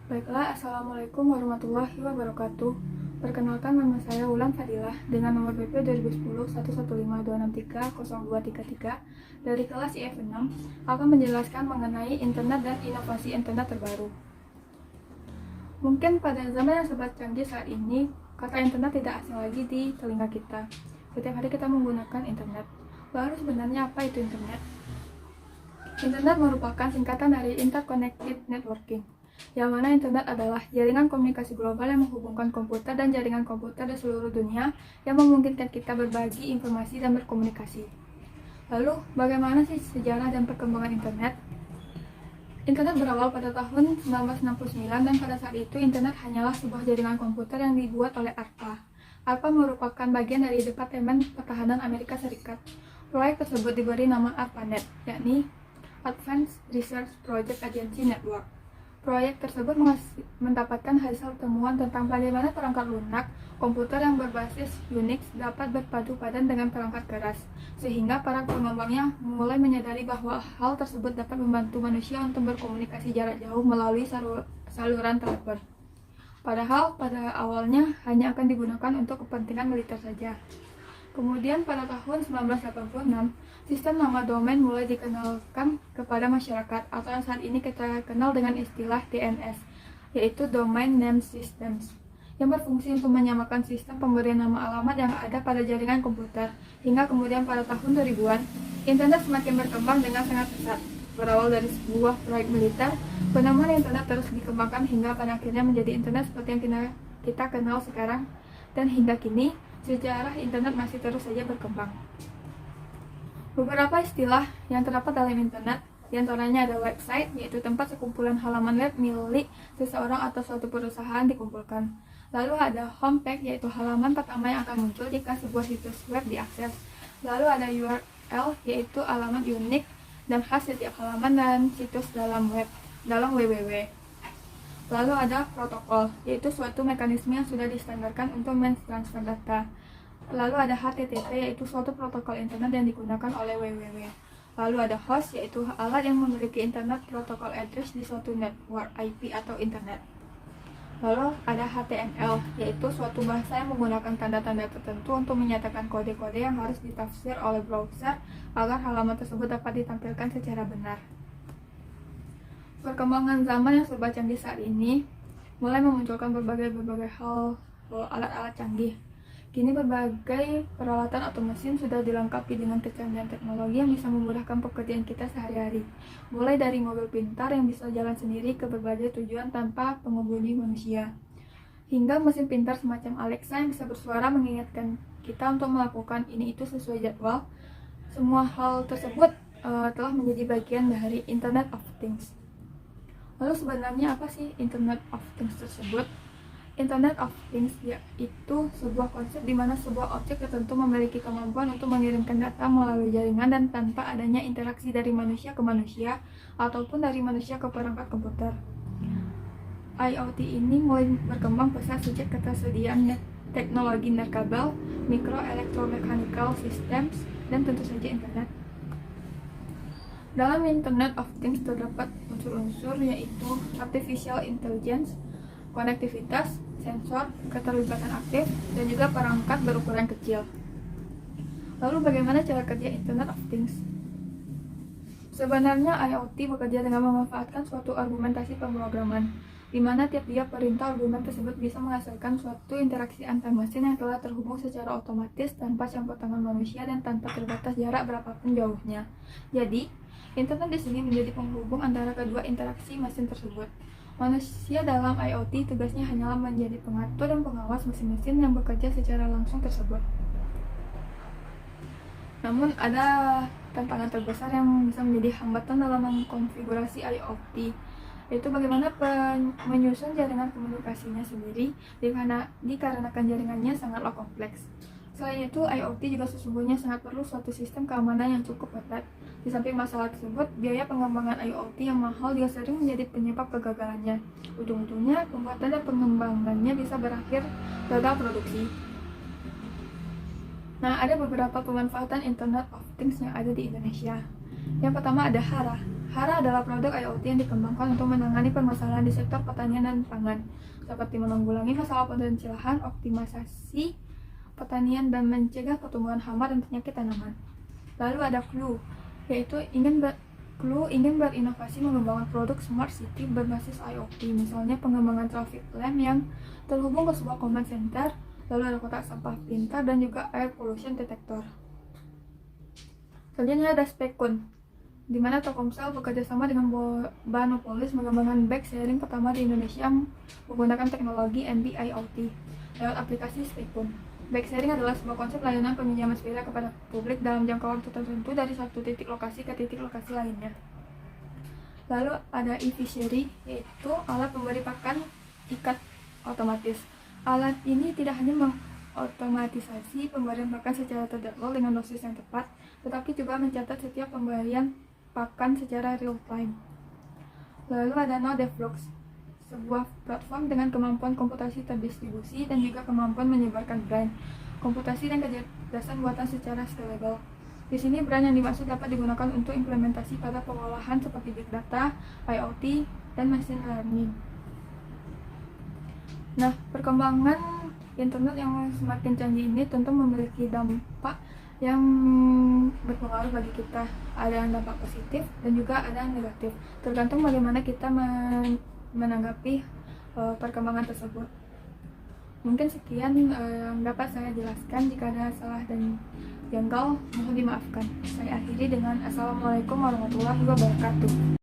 Baiklah, Assalamualaikum warahmatullahi wabarakatuh. Perkenalkan, nama saya Wulan Fadilah dengan nomor BP 2010 1152630233 dari kelas IF6 akan menjelaskan mengenai internet dan inovasi internet terbaru. Mungkin pada zaman yang serba canggih saat ini, kata internet tidak asing lagi di telinga kita. Setiap hari kita menggunakan internet. Lalu sebenarnya apa itu internet? Internet merupakan singkatan dari Interconnected Networking, yang mana internet adalah jaringan komunikasi global yang menghubungkan komputer dan jaringan komputer di seluruh dunia yang memungkinkan kita berbagi informasi dan berkomunikasi. Lalu, bagaimana sih sejarah dan perkembangan internet? Internet berawal pada tahun 1969 dan pada saat itu internet hanyalah sebuah jaringan komputer yang dibuat oleh ARPA. ARPA merupakan bagian dari Departemen Pertahanan Amerika Serikat. Proyek tersebut diberi nama ARPANET, yakni Advanced Research Project Agency Network. Proyek tersebut mendapatkan hasil temuan tentang bagaimana perangkat lunak komputer yang berbasis Unix dapat berpadu padan dengan perangkat keras, sehingga para pengembangnya mulai menyadari bahwa hal tersebut dapat membantu manusia untuk berkomunikasi jarak jauh melalui saluran telepon. Padahal pada awalnya hanya akan digunakan untuk kepentingan militer saja. Kemudian pada tahun 1986, sistem nama domain mulai dikenalkan kepada masyarakat atau yang saat ini kita kenal dengan istilah DNS, yaitu Domain Name Systems, yang berfungsi untuk menyamakan sistem pemberian nama alamat yang ada pada jaringan komputer. Hingga kemudian pada tahun 2000-an, internet semakin berkembang dengan sangat pesat. Berawal dari sebuah proyek militer, penemuan internet terus dikembangkan hingga pada akhirnya menjadi internet seperti yang kita kenal sekarang. Dan hingga kini, sejarah internet masih terus saja berkembang. Beberapa istilah yang terdapat dalam internet, diantaranya ada website, yaitu tempat sekumpulan halaman web milik seseorang atau suatu perusahaan dikumpulkan. Lalu ada homepage, yaitu halaman pertama yang akan muncul jika sebuah situs web diakses. Lalu ada URL, yaitu alamat unik dan khas setiap halaman dan situs dalam www. Lalu ada protokol, yaitu suatu mekanisme yang sudah distandarkan untuk mentransfer data. Lalu ada HTTP, yaitu suatu protokol internet yang digunakan oleh www. Lalu ada host, yaitu alat yang memiliki internet protokol address di suatu network IP atau internet. Lalu ada HTML, yaitu suatu bahasa yang menggunakan tanda-tanda tertentu untuk menyatakan kode-kode yang harus ditafsir oleh browser agar halaman tersebut dapat ditampilkan secara benar. Perkembangan zaman yang serba canggih saat ini mulai memunculkan berbagai hal alat-alat canggih. Kini berbagai peralatan atau mesin sudah dilengkapi dengan kecanggihan teknologi yang bisa memudahkan pekerjaan kita sehari-hari. Mulai dari mobil pintar yang bisa jalan sendiri ke berbagai tujuan tanpa pengemudi manusia, hingga mesin pintar semacam Alexa yang bisa bersuara mengingatkan kita untuk melakukan ini itu sesuai jadwal. Semua hal tersebut telah menjadi bagian dari Internet of Things. Lalu sebenarnya apa sih Internet of Things tersebut? Internet of Things yaitu sebuah konsep di mana sebuah objek tertentu memiliki kemampuan untuk mengirimkan data melalui jaringan dan tanpa adanya interaksi dari manusia ke manusia ataupun dari manusia ke perangkat komputer. IoT ini mulai berkembang pesat sejak ketersediaan teknologi nirkabel, microelectromechanical systems, dan tentu saja internet. Dalam Internet of Things terdapat unsur-unsur yaitu artificial intelligence, konektivitas, sensor, keterlibatan aktif, dan juga perangkat berukuran kecil. Lalu bagaimana cara kerja Internet of Things? Sebenarnya IoT bekerja dengan memanfaatkan suatu argumentasi pemrograman, di mana tiap-tiap perintah argumen tersebut bisa menghasilkan suatu interaksi antar mesin yang telah terhubung secara otomatis tanpa campur tangan manusia dan tanpa terbatas jarak berapapun jauhnya. Jadi, internet di sini menjadi penghubung antara kedua interaksi mesin tersebut. Manusia dalam IoT tugasnya hanyalah menjadi pengatur dan pengawas mesin-mesin yang bekerja secara langsung tersebut. Namun ada tantangan terbesar yang bisa menjadi hambatan dalam mengkonfigurasi IoT, yaitu bagaimana menyusun jaringan komunikasinya sendiri dikarenakan jaringannya sangatlah kompleks. Selain itu, IoT juga sesungguhnya sangat perlu suatu sistem keamanan yang cukup ketat. Di samping masalah tersebut, biaya pengembangan IoT yang mahal juga sering menjadi penyebab kegagalannya. Ujung-ujungnya, pembuatan dan pengembangannya bisa berakhir gagal produksi. Nah, ada beberapa pemanfaatan Internet of Things yang ada di Indonesia. Yang pertama ada HARA. HARA adalah produk IoT yang dikembangkan untuk menangani permasalahan di sektor pertanian dan pangan, seperti menanggulangi masalah potensi lahan, optimalisasi pertanian, dan mencegah pertumbuhan hama dan penyakit tanaman. Lalu ada Clue, yaitu Clue ingin berinovasi mengembangkan produk smart city berbasis IoT, misalnya pengembangan traffic lamp yang terhubung ke sebuah command center, lalu ada kotak sampah pintar, dan juga air pollution detector. Selanjutnya ada Spekun, di mana Telkomsel bekerja sama dengan Banopolis mengembangkan bike sharing pertama di Indonesia menggunakan teknologi NB-IoT lewat aplikasi Spekun. Bike sharing adalah sebuah konsep layanan peminjaman sepeda kepada publik dalam jangka waktu tertentu dari satu titik lokasi ke titik lokasi lainnya. Lalu ada e-fishery, yaitu alat pemberi pakan ikan otomatis. Alat ini tidak hanya mengotomatisasi pemberian pakan secara terjadwal dengan dosis yang tepat, tetapi juga mencatat setiap pemberian pakan secara real time. Lalu ada NoDevBlocks, sebuah platform dengan kemampuan komputasi terdistribusi dan juga kemampuan menyebarkan brand, komputasi dan kecerdasan buatan secara scalable. Di sini brand yang dimaksud dapat digunakan untuk implementasi pada pengolahan seperti big data, IoT, dan machine learning. Nah, perkembangan internet yang semakin canggih ini tentu memiliki dampak yang berpengaruh bagi kita. Ada yang dampak positif dan juga ada yang negatif, tergantung bagaimana kita menanggapi perkembangan tersebut. Mungkin sekian yang dapat saya jelaskan. Jika ada salah dan janggal, mohon dimaafkan. Saya akhiri dengan Assalamualaikum warahmatullahi wabarakatuh.